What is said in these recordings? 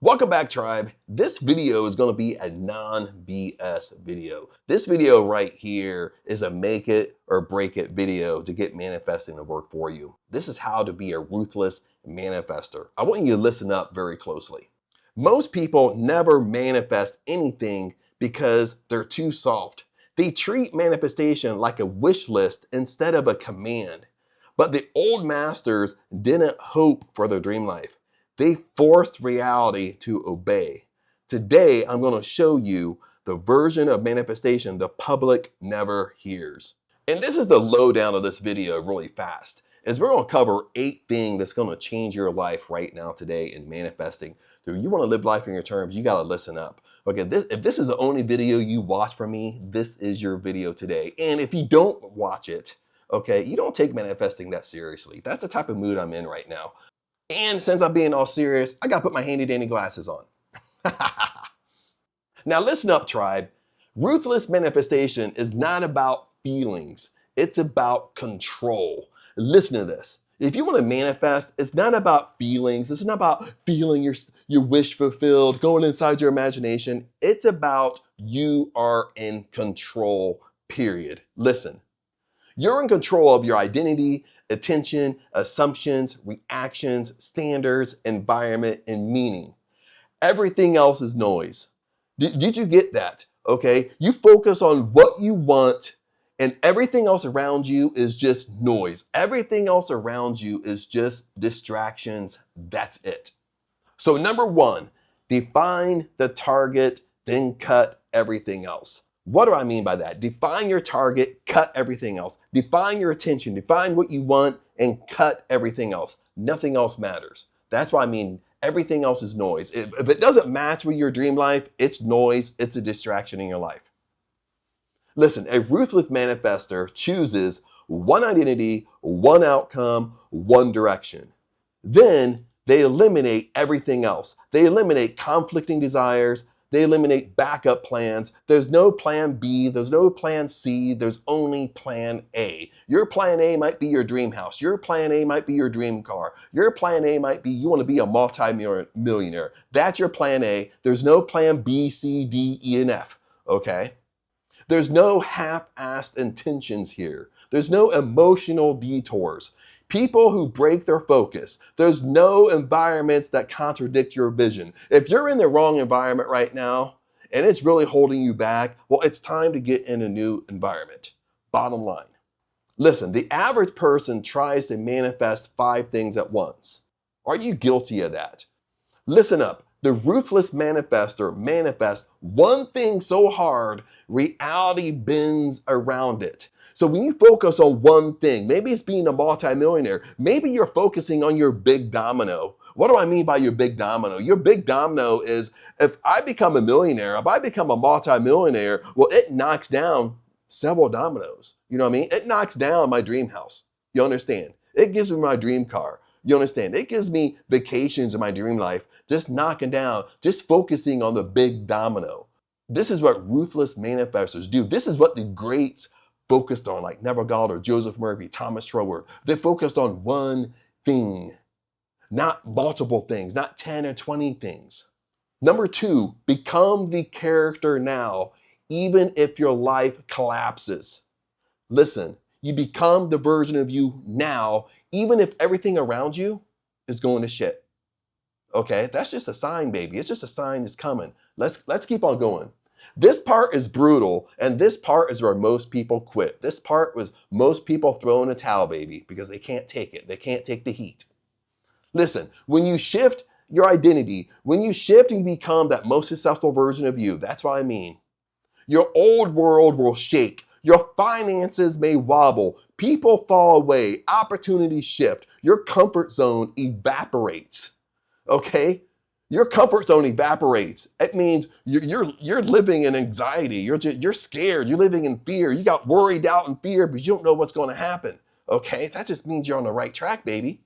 Welcome back, tribe. This video is going to be a non-BS video. This video right here is a make it or break it video to get manifesting to work for you. This is how to be a ruthless manifester. I want you to listen up very closely. Most people never manifest anything because they're too soft. They treat manifestation like a wish list instead of a command. But the old masters didn't hope for their dream life. They forced reality to obey. Today, I'm going to show you the version of manifestation the public never hears. And this is the lowdown of this video really fast, is we're going to cover 8 things that's going to change your life right now today in manifesting. So if you want to live life on your terms, you got to listen up. Okay, if this is the only video you watch from me, this is your video today. And if you don't watch it, okay, you don't take manifesting that seriously. That's the type of mood I'm in right now. And since I'm being all serious, I gotta put my handy dandy glasses on. Now listen up, tribe. Ruthless manifestation is not about feelings. It's about control. Listen to this. If you want to manifest, it's not about feelings. It's not about feeling your wish fulfilled, going inside your imagination. It's about you are in control, period. Listen. You're in control of your identity, attention, assumptions, reactions, standards, environment, and meaning. Everything else is noise. Did you get that? Okay, you focus on what you want and everything else around you is just noise. Everything else around you is just distractions. That's it. So number 1, define the target, then cut everything else. What do I mean by that? Define your target, cut everything else. Define your attention, define what you want, and cut everything else. Nothing else matters. That's what I mean. Everything else is noise. If it doesn't match with your dream life, it's noise, it's a distraction in your life. Listen, a ruthless manifester chooses one identity, one outcome, one direction. Then they eliminate everything else. They eliminate conflicting desires. They eliminate backup plans. There's no plan B, there's no plan C, there's only plan A. Your plan A might be your dream house. Your plan A might be your dream car. Your plan A might be you want to be a multi-millionaire. That's your plan A. There's no plan B, C, D, E, and F, okay? There's no half-assed intentions here. There's no emotional detours. People who break their focus. There's no environments that contradict your vision. If you're in the wrong environment right now and it's really holding you back, well, it's time to get in a new environment. Bottom line. Listen, the average person tries to manifest 5 things at once. Are you guilty of that? Listen up. The ruthless manifester manifests one thing so hard, reality bends around it. So when you focus on one thing, maybe it's being a multimillionaire, maybe you're focusing on your big domino. What do I mean by your big domino? Your big domino is if I become a millionaire, if I become a multimillionaire, well, it knocks down several dominoes. You know what I mean? It knocks down my dream house. You understand? It gives me my dream car. You understand? It gives me vacations in my dream life, just knocking down, just focusing on the big domino. This is what ruthless manifestors do. This is what the greats focused on, like Neville Goddard, Joseph Murphy, Thomas Troward. They focused on one thing, not multiple things, not 10 or 20 things. Number 2, become the character now, even if your life collapses. Listen, you become the version of you now, even if everything around you is going to shit. Okay, that's just a sign, baby. It's just a sign it's coming. Let's keep on going. This part is brutal, and this part is where most people quit. This part was most people throw in a towel, baby, because they can't take it. They can't take the heat. Listen, when you shift your identity, when you shift and become that most successful version of you, that's what I mean. Your old world will shake. Your finances may wobble. People fall away. Opportunities shift. Your comfort zone evaporates. Okay? Your comfort zone evaporates. It means you're living in anxiety. You're scared. You're living in fear. You got worried out and fear because you don't know what's going to happen. Okay, that just means you're on the right track, baby.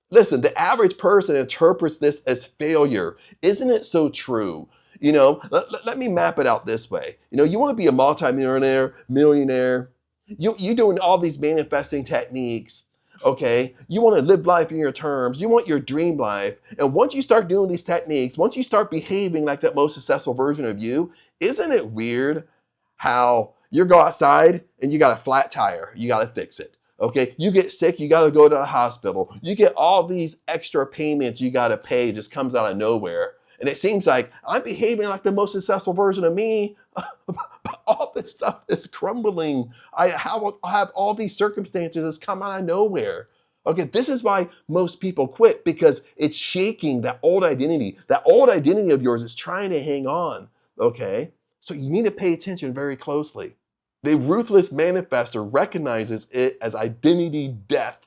Listen, the average person interprets this as failure. Isn't it so true? You know, let me map it out this way. You know, you want to be a multimillionaire, millionaire. You're doing all these manifesting techniques. Okay, you want to live life in your terms. You want your dream life. And once you start doing these techniques, once you start behaving like that most successful version of you, isn't it weird how you go outside and you got a flat tire? You got to fix it. Okay, you get sick, you got to go to the hospital. You get all these extra payments you got to pay, just comes out of nowhere. And it seems like I'm behaving like the most successful version of me, but all this stuff is crumbling. I have all these circumstances that's come out of nowhere. Okay, this is why most people quit, because it's shaking that old identity. That old identity of yours is trying to hang on. Okay, so you need to pay attention very closely. The Ruthless Manifester recognizes it as identity death,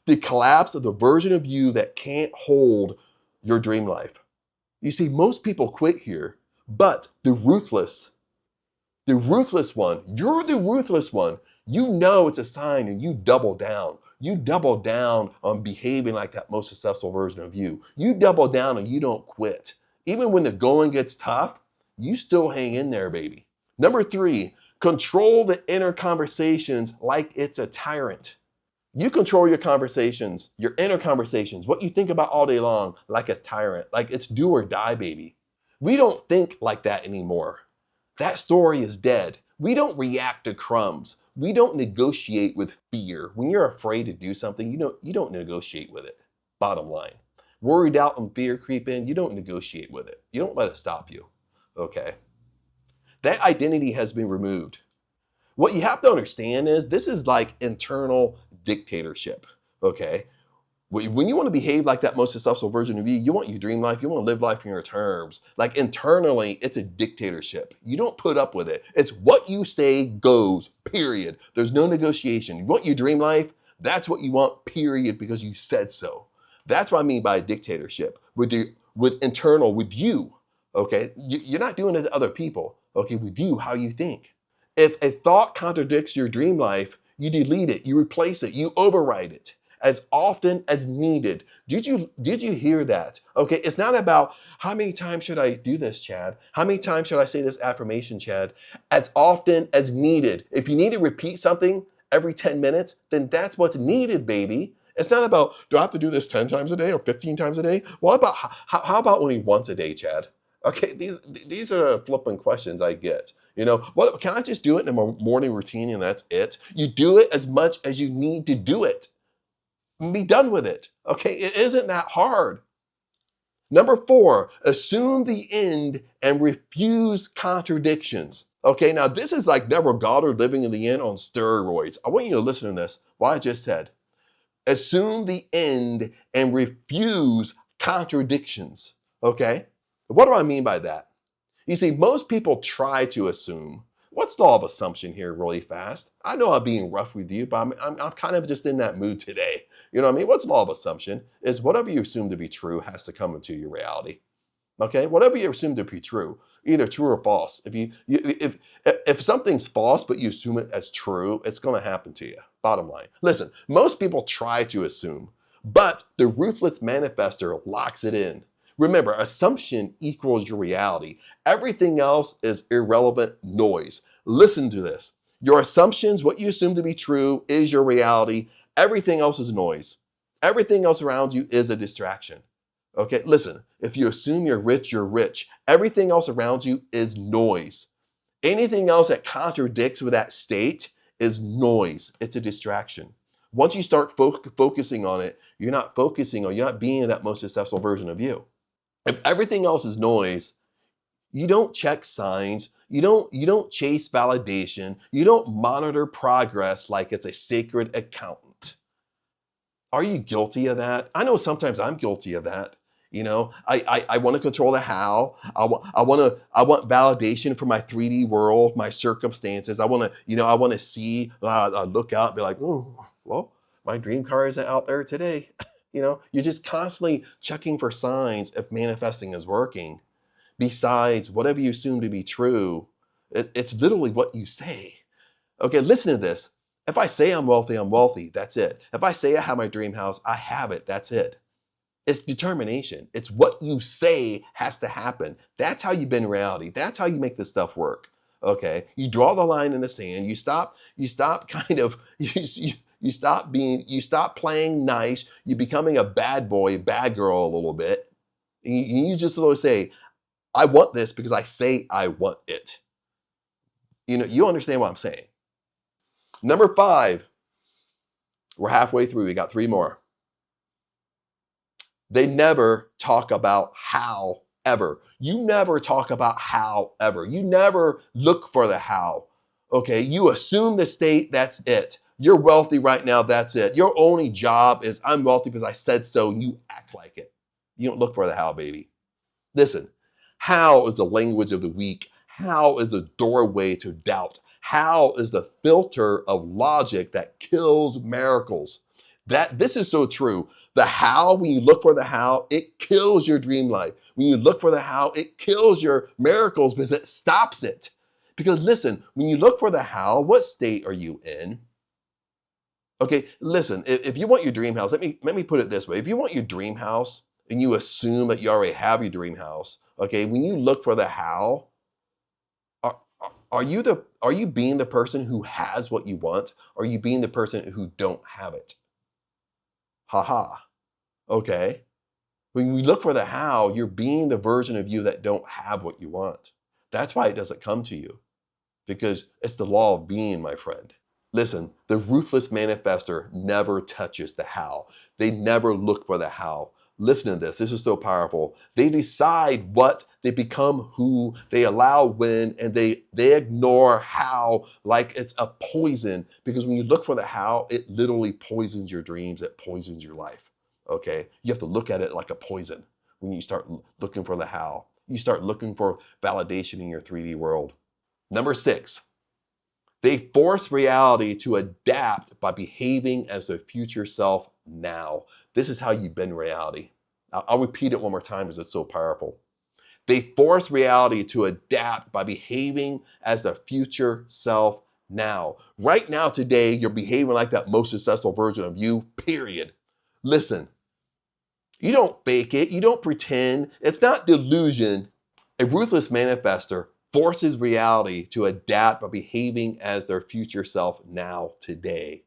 the collapse of the version of you that can't hold your dream life. You see, most people quit here, but the ruthless one, you're the ruthless one. You know it's a sign and you double down. You double down on behaving like that most successful version of you. You double down and you don't quit. Even when the going gets tough, you still hang in there, baby. Number 3, control the inner conversations like it's a tyrant. You control your conversations, your inner conversations, what you think about all day long, like a tyrant, like it's do or die, baby. We don't think like that anymore. That story is dead. We don't react to crumbs. We don't negotiate with fear. When you're afraid to do something, you don't negotiate with it. Bottom line. Worried, doubt, and fear creep in, you don't negotiate with it. You don't let it stop you. Okay? That identity has been removed. What you have to understand is this is like internal dictatorship, okay? When you want to behave like that most successful version of you, you want your dream life, you want to live life on your terms. Like internally, it's a dictatorship. You don't put up with it. It's what you say goes, period. There's no negotiation. You want your dream life, that's what you want, period, because you said so. That's what I mean by a dictatorship, with internal, with you, okay? You're not doing it to other people, okay? With you, how you think. If a thought contradicts your dream life, you delete it, you replace it, you override it as often as needed. Did you hear that? Okay, it's not about how many times should I do this, Chad? How many times should I say this affirmation, Chad? As often as needed. If you need to repeat something every 10 minutes, then that's what's needed, baby. It's not about, do I have to do this 10 times a day or 15 times a day? What about, how about only once a day, Chad? Okay, these are the flippant questions I get. You know, what can I just do it in a morning routine and that's it? You do it as much as you need to do it. And be done with it. Okay, it isn't that hard. Number 4, assume the end and refuse contradictions. Okay, now this is like Neville Goddard living in the end on steroids. I want you to listen to this, what I just said. Assume the end and refuse contradictions. Okay, what do I mean by that? You see, most people try to assume. What's the law of assumption here really fast? I know I'm being rough with you, but I'm kind of just in that mood today. You know what I mean? What's the law of assumption is whatever you assume to be true has to come into your reality. Okay? Whatever you assume to be true, either true or false. If something's false, but you assume it as true, it's going to happen to you. Bottom line. Listen, most people try to assume, but the Ruthless Manifester locks it in. Remember, assumption equals your reality. Everything else is irrelevant noise. Listen to this. Your assumptions, what you assume to be true, is your reality. Everything else is noise. Everything else around you is a distraction. Okay, listen, if you assume you're rich, you're rich. Everything else around you is noise. Anything else that contradicts with that state is noise. It's a distraction. Once you start focusing on it, you're not being that most successful version of you. If everything else is noise, you don't check signs, you don't chase validation, you don't monitor progress like it's a sacred accountant. Are you guilty of that? I know sometimes I'm guilty of that. You know, I want to control the how. I want validation for my 3D world, my circumstances. I want to see, look out, and be like, oh, well, my dream car isn't out there today. You know, you're just constantly checking for signs if manifesting is working. Besides, whatever you assume to be true, it's literally what you say. Okay, listen to this. If I say I'm wealthy, that's it. If I say I have my dream house, I have it, that's it. It's determination. It's what you say has to happen. That's how you bend reality. That's how you make this stuff work. Okay, you draw the line in the sand. You stop kind of, you You stop playing nice. You're becoming a bad boy, bad girl a little bit. And you just literally say, I want this because I say I want it. You understand what I'm saying. Number 5, we're halfway through. We got 3 more. They never talk about how ever. You never talk about how ever. You never look for the how. Okay, you assume the state, that's it. You're wealthy right now, that's it. Your only job is I'm wealthy because I said so, and you act like it. You don't look for the how, baby. Listen, how is the language of the weak? How is the doorway to doubt? How is the filter of logic that kills miracles? This is so true. The how, when you look for the how, it kills your dream life. When you look for the how, it kills your miracles because it stops it. Because listen, when you look for the how, what state are you in? Okay, listen, if you want your dream house, let me put it this way. If you want your dream house and you assume that you already have your dream house, okay, when you look for the how, are you being the person who has what you want? Or are you being the person who don't have it? Haha. Okay. When you look for the how, you're being the version of you that don't have what you want. That's why it doesn't come to you. Because it's the law of being, my friend. Listen, the ruthless manifester never touches the how. They never look for the how. Listen to this. This is so powerful. They decide what, they become who, they allow when, and they ignore how like it's a poison. Because when you look for the how, it literally poisons your dreams. It poisons your life. Okay? You have to look at it like a poison when you start looking for the how. You start looking for validation in your 3D world. Number 6, they force reality to adapt by behaving as their future self now. This is how you bend reality. I'll repeat it one more time because it's so powerful. They force reality to adapt by behaving as their future self now. Right now, today, you're behaving like that most successful version of you, period. Listen, you don't fake it. You don't pretend. It's not delusion. A ruthless manifester forces reality to adapt by behaving as their future self now, today.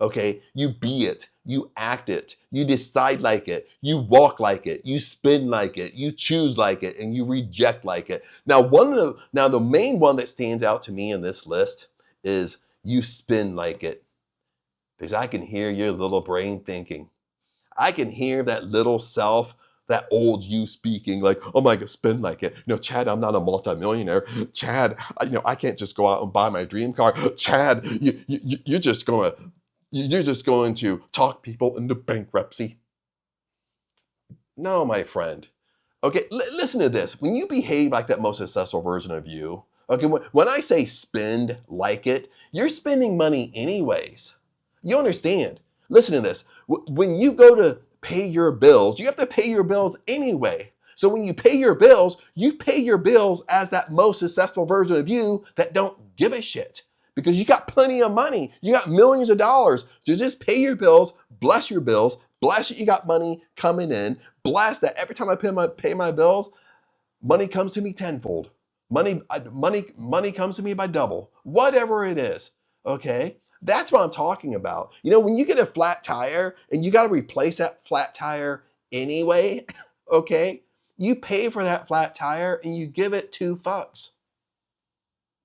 Okay, you be it, you act it, you decide like it, you walk like it, you spin like it, you choose like it, and you reject like it. Now, the main one that stands out to me in this list is you spin like it. Because I can hear your little brain thinking. I can hear that little self, that old you speaking like, oh my God, spin like it. Chad, I'm not a multimillionaire. Chad, I can't just go out and buy my dream car. Chad, you're just going to talk people into bankruptcy. No, my friend. Okay, listen to this. When you behave like that most successful version of you, okay, when I say spend like it, you're spending money anyways. You understand? Listen to this. When you go to pay your bills, you have to pay your bills anyway. So when you pay your bills as that most successful version of you that don't give a shit. Because you got plenty of money. You got millions of dollars. So just pay your bills, bless your bills, bless that you got money coming in, bless that every time I pay my bills, money comes to me tenfold. Money comes to me by double. Whatever it is, okay? That's what I'm talking about. When you get a flat tire and you got to replace that flat tire anyway, okay? You pay for that flat tire and you give it 2 fucks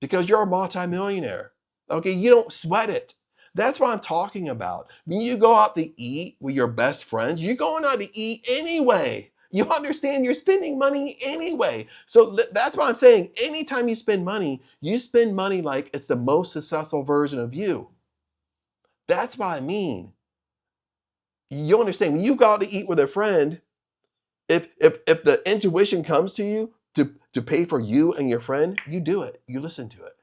because you're a multimillionaire, okay? You don't sweat it. That's what I'm talking about. When you go out to eat with your best friends, you're going out to eat anyway. You understand you're spending money anyway. So that's what I'm saying. Anytime you spend money like it's the most successful version of you. That's what I mean. You understand, when you go out to eat with a friend, if the intuition comes to you to pay for you and your friend, you do it. You listen to it.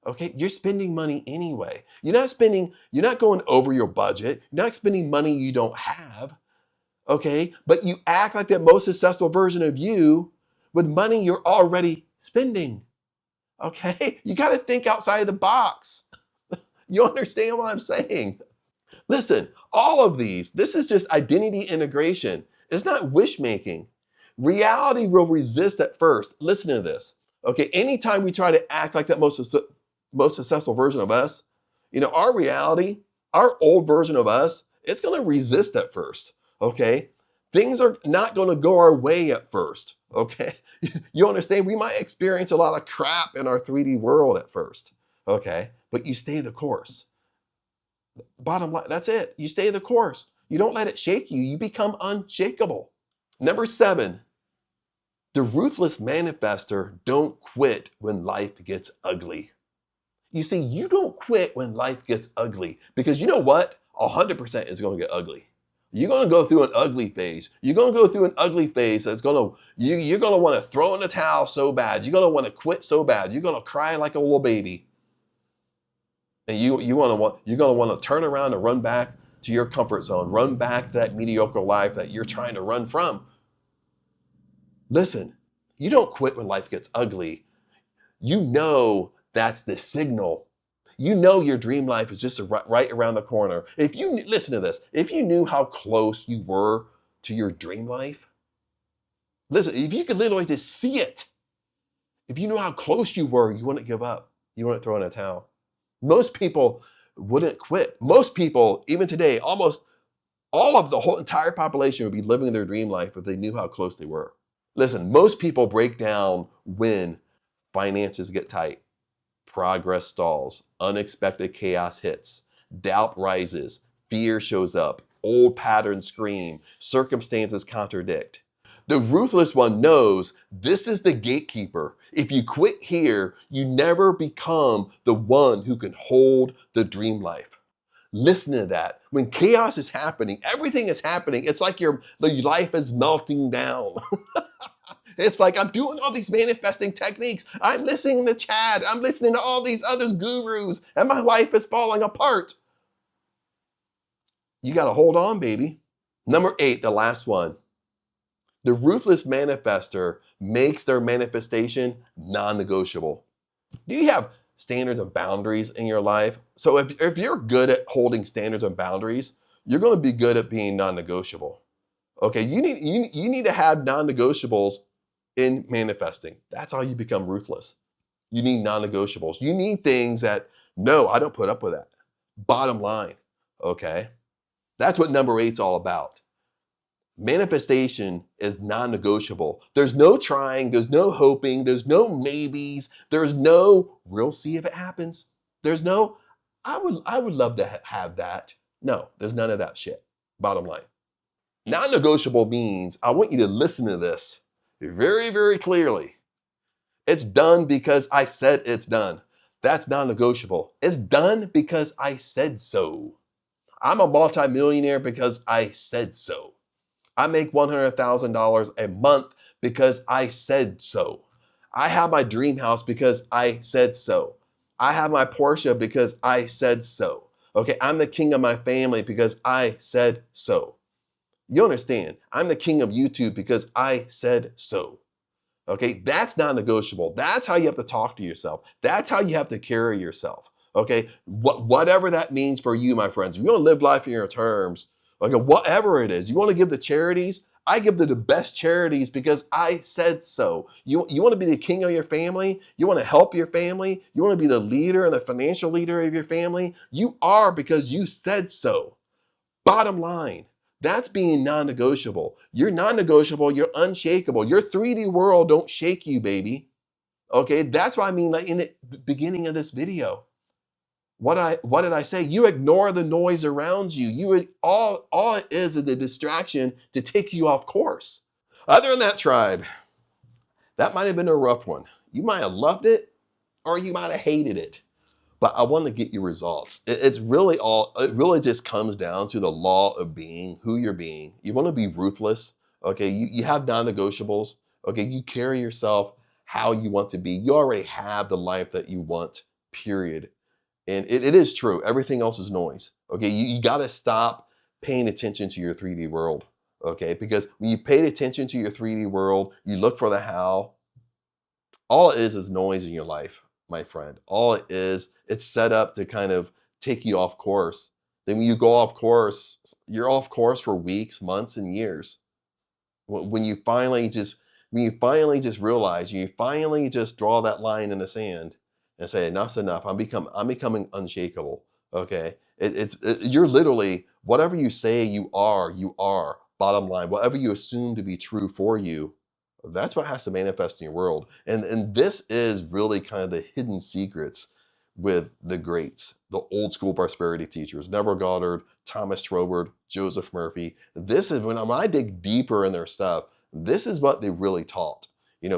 Okay? You're spending money anyway. You're not going over your budget. You're not spending money you don't have. Okay? But you act like that most successful version of you with money you're already spending. Okay? You got to think outside the box. You understand what I'm saying? Listen, all of this is just identity integration. It's not wish making. Reality will resist at first. Listen to this. Okay, anytime we try to act like that most successful version of us, our reality Our old version of us, it's going to resist at first, okay? Things are not going to go our way at first, okay? You understand? We might experience a lot of crap in our 3D world at first, okay? But you stay the course. Bottom line, that's it. You stay the course. You don't let it shake you. You become unshakable. Number 7, the ruthless manifester don't quit when life gets ugly. You see, you don't quit when life gets ugly because you know what? 100% is going to get ugly. You're going to go through an ugly phase. You're going to go through an ugly phase that's going to, you're going to want to throw in the towel so bad. You're going to want to quit so bad. You're going to cry like a little baby. And you're going to want to turn around and run back to your comfort zone, run back to that mediocre life that you're trying to run from. Listen, you don't quit when life gets ugly. You know that's the signal. You know your dream life is just right around the corner. If you listen to this, if you knew how close you were to your dream life, listen, if you could literally just see it, if you knew how close you were, you wouldn't give up. You wouldn't throw in a towel. Most people wouldn't quit. Most people, even today, almost all of the whole entire population would be living their dream life if they knew how close they were. Listen, most people break down when finances get tight. Progress stalls, unexpected chaos hits, doubt rises, fear shows up, old patterns scream, circumstances contradict. The ruthless one knows this is the gatekeeper. If you quit here, you never become the one who can hold the dream life. Listen to that. When chaos is happening, everything is happening. It's like the life is melting down. It's like I'm doing all these manifesting techniques. I'm listening to Chad. I'm listening to all these other gurus, and my life is falling apart. You got to hold on, baby. Number 8, the last one. The ruthless manifester makes their manifestation non-negotiable. Do you have standards and boundaries in your life? So if you're good at holding standards and boundaries, you're going to be good at being non-negotiable. Okay, you need to have non-negotiables in manifesting. That's how you become ruthless. You need non-negotiables. You need things that, no, I don't put up with that. Bottom line, okay? That's what number 8's all about. Manifestation is non-negotiable. There's no trying, there's no hoping, there's no maybes, there's no, we'll see if it happens. There's no, I would love to have that. No, there's none of that shit. Bottom line. Non-negotiable means, I want you to listen to this very, very clearly. It's done because I said it's done. That's non-negotiable. It's done because I said so. I'm a multimillionaire because I said so. I make $100,000 a month because I said so. I have my dream house because I said so. I have my Porsche because I said so. Okay, I'm the king of my family because I said so. You understand? I'm the king of YouTube because I said so. Okay, that's non-negotiable. That's how you have to talk to yourself. That's how you have to carry yourself. Okay, whatever that means for you, my friends. If you want to live life in your terms, okay, whatever it is, you want to give to charities, I give to the best charities because I said so. You want to be the king of your family? You want to help your family? You want to be the leader and the financial leader of your family? You are because you said so. Bottom line. That's being non-negotiable. You're non-negotiable, you're unshakable. Your 3D world don't shake you, baby. Okay, that's what I mean like in the beginning of this video. What did I say? You ignore the noise around you. All it is a distraction to take you off course. Other than that, tribe, that might have been a rough one. You might have loved it or you might have hated it. But I want to get you results. It really just comes down to the law of being, who you're being. You want to be ruthless, okay? You have non-negotiables, okay? You carry yourself how you want to be. You already have the life that you want, period. And it is true. Everything else is noise, okay? You got to stop paying attention to your 3D world, okay? Because when you pay attention to your 3D world, you look for the how. All it is noise in your life, my friend. All it is, it's set up to kind of take you off course. Then when you go off course, you're off course for weeks, months, and years. When you finally just realize, you finally just draw that line in the sand and say, enough's enough. I'm becoming unshakable. Okay. You're literally, whatever you say you are, bottom line. Whatever you assume to be true for you, that's what has to manifest in your world. And this is really kind of the hidden secrets with the greats, the old school prosperity teachers, Neville Goddard, Thomas Troward, Joseph Murphy. This is when I dig deeper in their stuff, this is what they really taught.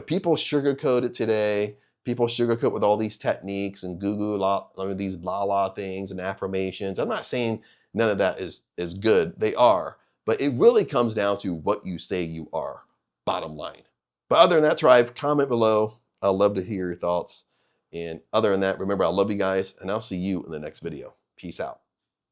People sugarcoat it today. People sugarcoat with all these techniques and these la la things and affirmations. I'm not saying none of that is good. They are, but it really comes down to what you say you are. Bottom line. But other than that, Tribe, comment below. I'd love to hear your thoughts. And other than that, remember, I love you guys, and I'll see you in the next video. Peace out.